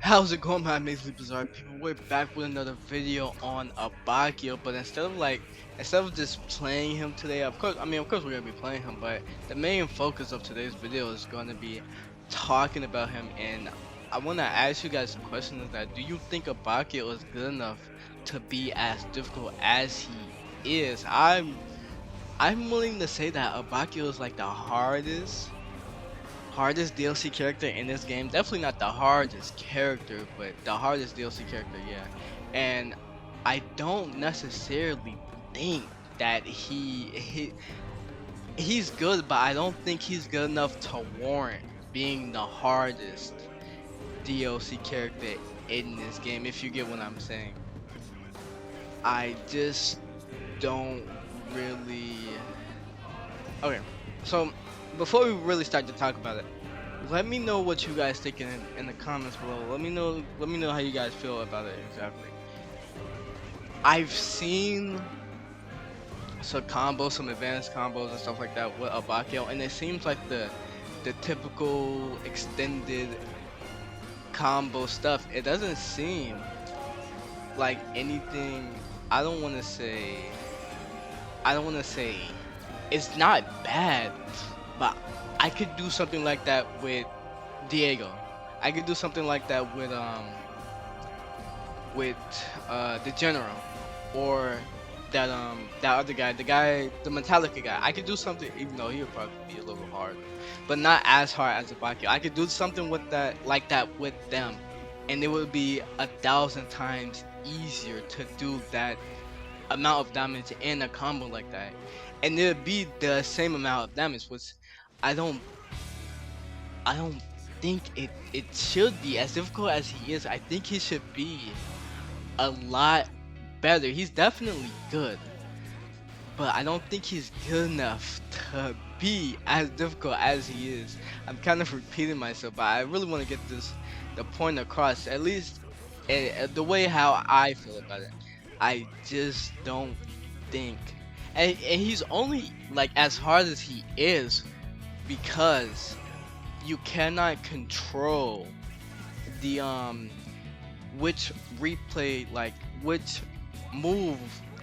How's it going, my amazingly bizarre people? We're back with another video on Abbacchio, but instead of just playing him today, of course we're gonna be playing him, but the main focus of today's video is gonna be talking about him. And I wanna ask you guys some questions. That do you think Abbacchio is good enough to be as difficult as he is? I'm willing to say that Abbacchio is like the hardest DLC character in this game. Definitely not the hardest character, but the hardest DLC character, yeah. And I don't necessarily think that he's good, but I don't think he's good enough to warrant being the hardest DLC character in this game, if you get what I'm saying. I just don't really. Okay, so before we really start to talk about it, let me know what you guys think in the comments below. Let me know how you guys feel about it exactly. I've seen some advanced combos and stuff like that with Abbacchio, and it seems like the typical extended combo stuff. It doesn't seem like anything. I don't want to say. It's not bad, but I could do something like that with Diego. I could do something like that with the general, or that other guy, the Metallica guy. I could do something, even though he would probably be a little hard, but not as hard as Abbacchio. I could do something with that, like that, with them, and it would be 1,000 times easier to do that amount of damage in a combo like that, and it'd be the same amount of damage, which I don't I don't think it should be as difficult as he is. I think he should be a lot better. He's definitely good, but I don't think he's good enough to be as difficult as he is. I'm kind of repeating myself, but I really want to get the point across, at least the way how I feel about it. I just don't think, and he's only like as hard as he is because you cannot control the which replay, like which move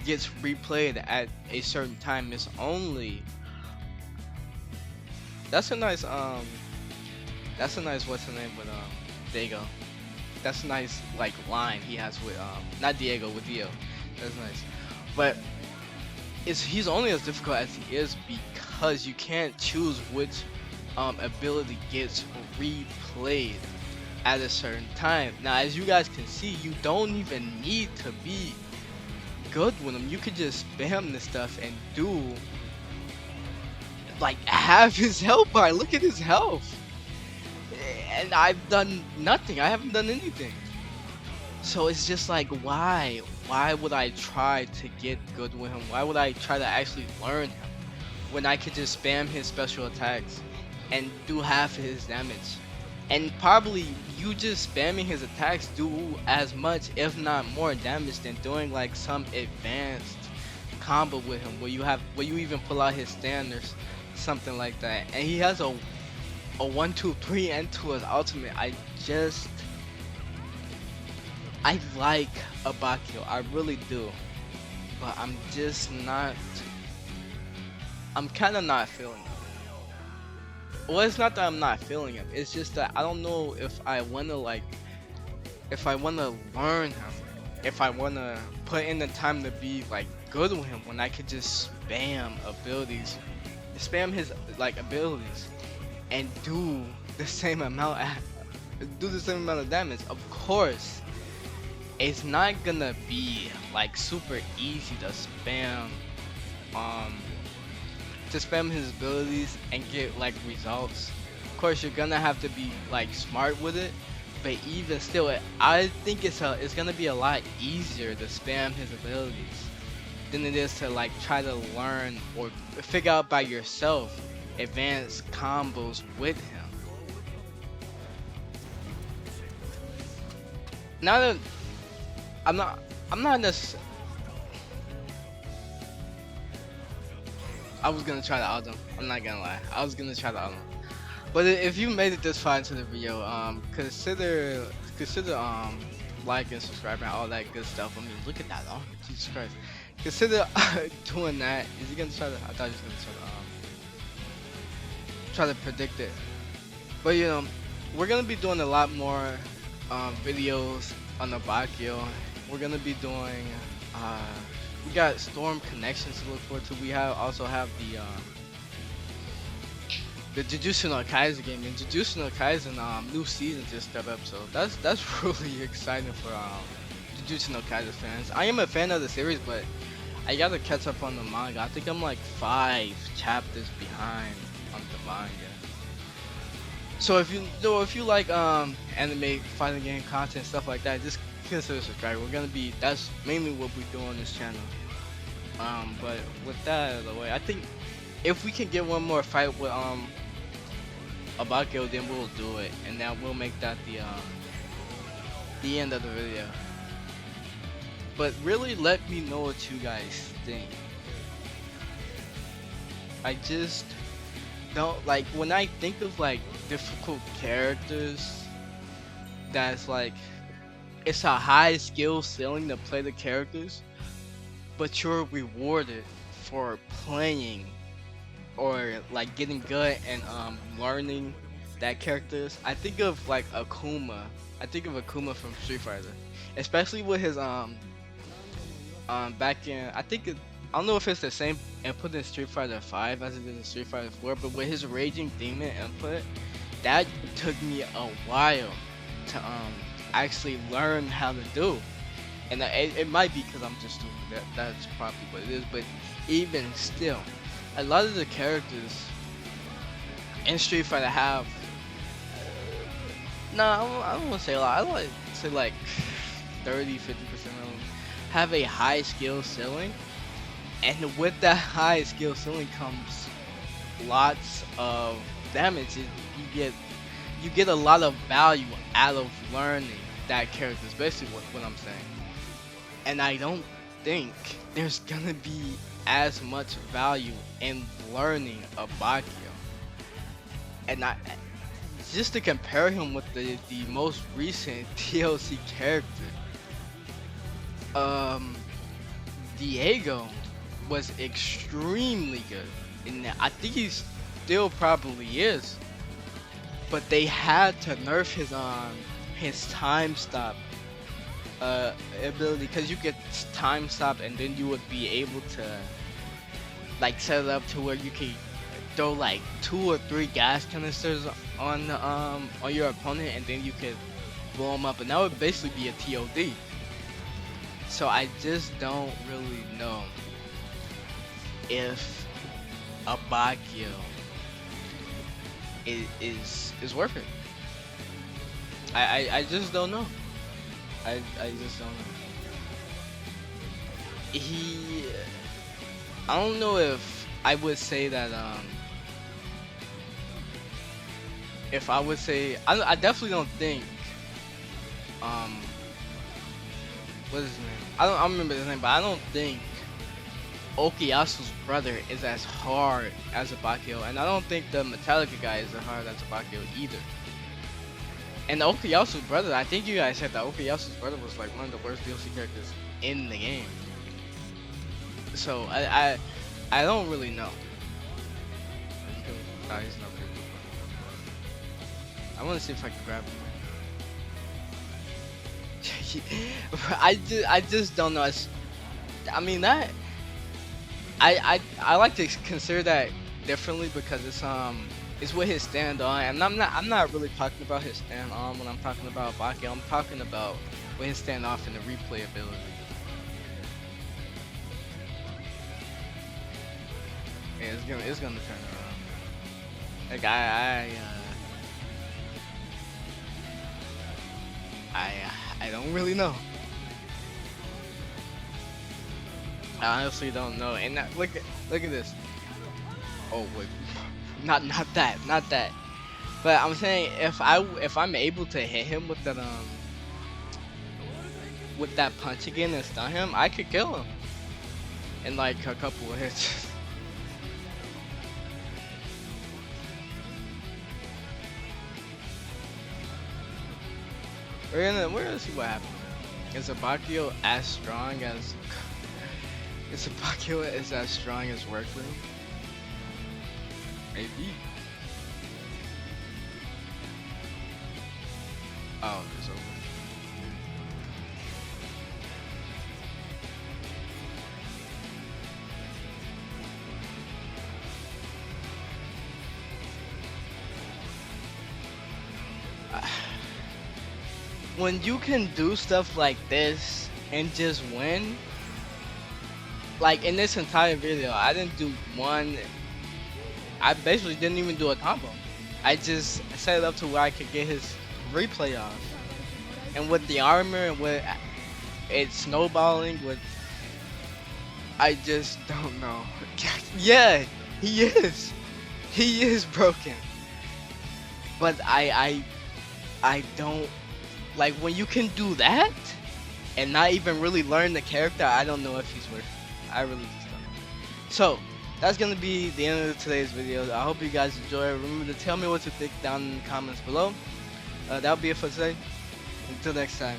gets replayed at a certain time. Is only that's a nice what's the name with Diego. That's a nice like line he has with not Diego, with Dio. That's nice, but he's only as difficult as he is because you can't choose which ability gets replayed at a certain time. Now, as you guys can see, you don't even need to be good with him. You could just spam this stuff and do like half his health bar. Look at his health, and I've done nothing. I haven't done anything. So it's just like, why would I try to get good with him? Why would I try to actually learn him when I could just spam his special attacks and do half of his damage? And probably you just spamming his attacks do as much, if not more, damage than doing like some advanced combo with him where you even pull out his standards, something like that. And he has a 1-2-3 into his ultimate. I like Abbacchio, I really do, but I'm kind of not feeling him. Well, it's not that I'm not feeling him, it's just that I don't know if I want to learn him, if I want to put in the time to be like good with him, when I could just spam his like abilities and do the same amount of damage. Of course, it's not gonna be like super easy to spam his abilities and get like results. Of course, you're gonna have to be like smart with it, but even still, I think it's gonna be a lot easier to spam his abilities than it is to like try to learn or figure out by yourself advanced combos with him. Now that I'm not necessarily. I was gonna try the auto. I'm not gonna lie. I was gonna try the auto. But if you made it this far into the video, consider like and subscribe and all that good stuff. I mean, look at that, oh Jesus Christ! Consider doing that. Is he gonna try to? I thought he was gonna try to predict it. But you know, we're gonna be doing a lot more videos on Abbacchio. We're gonna be doing. We got Storm Connections to look forward to. We also have the Jujutsu no Kaisen game, and Jujutsu no Kaisen new season just stepped up, so that's really exciting for Jujutsu no Kaisen fans. I am a fan of the series, but I gotta catch up on the manga. I think I'm like 5 chapters behind on the manga. So if you like anime, fighting game content, stuff like that, just consider subscribing. That's mainly what we do on this channel. But with that out of the way, I think if we can get one more fight with Abbacchio, then we'll do it, and then we'll make that the end of the video. But really, let me know what you guys think. I just don't like when I think of like difficult characters. That's like it's a high skill ceiling to play the characters, but you're rewarded for playing or like getting good and learning that characters. I think of like Akuma. I think of Akuma from Street Fighter, especially with his back in I don't know if it's the same input in Street Fighter 5 as it is in Street Fighter 4, but with his Raging Demon input, that took me a while to actually learn how to do. And it might be because I'm just doing that. That's probably what it is. But even still, a lot of the characters in Street Fighter have. I don't want to say a lot. I like to say like 30-50% of them have a high skill ceiling, and with that high skill ceiling comes lots of damage. You get a lot of value out of learning that character, especially what I'm saying. And I don't think there's gonna be as much value in learning Abbacchio. And just to compare him with the most recent DLC character, Diego was extremely good, and I think he still probably is. But they had to nerf his time stop ability, because you get time stop and then you would be able to like set it up to where you can throw like 2 or 3 gas canisters on your opponent, and then you could blow them up, and that would basically be a TOD. So I just don't really know if Abbacchio is worth it. I just don't know. I just don't know. I don't know if I would say that if I would say I definitely don't think what is his name? I don't remember his name, but I don't think Okuyasu's brother is as hard as Abbacchio, and I don't think the Metallica guy is as hard as Abbacchio either. And Okuyasu's brother, I think you guys said that Okuyasu's brother was like one of the worst DLC characters in the game. So I don't really know. He's not very good. I want to see if I can grab him. I just don't know. I mean that I like to consider that differently, because it's with his stand on, and I'm not really talking about his stand on when I'm talking about Abbacchio. I'm talking about with his stand off and the replayability. Yeah, it's gonna turn around. Like I don't really know. I honestly don't know. And look at this. Oh wait, not that. But I'm saying if I'm able to hit him with that punch again and stun him, I could kill him in like a couple of hits. We're gonna see what happens. Is Abbacchio as strong as Abbacchio is as strong as Workroom? Maybe. Oh, it's over. When you can do stuff like this and just win, like in this entire video, I didn't do one. I basically didn't even do a combo. I just set it up to where I could get his replay off, and with the armor and with it snowballing, with I just don't know. Yeah, he is broken, but I don't like when you can do that and not even really learn the character. I don't know if he's worth it. I really just don't know. So that's gonna be the end of today's video. I hope you guys enjoy. Remember to tell me what you think down in the comments below. That'll be it for today. Until next time.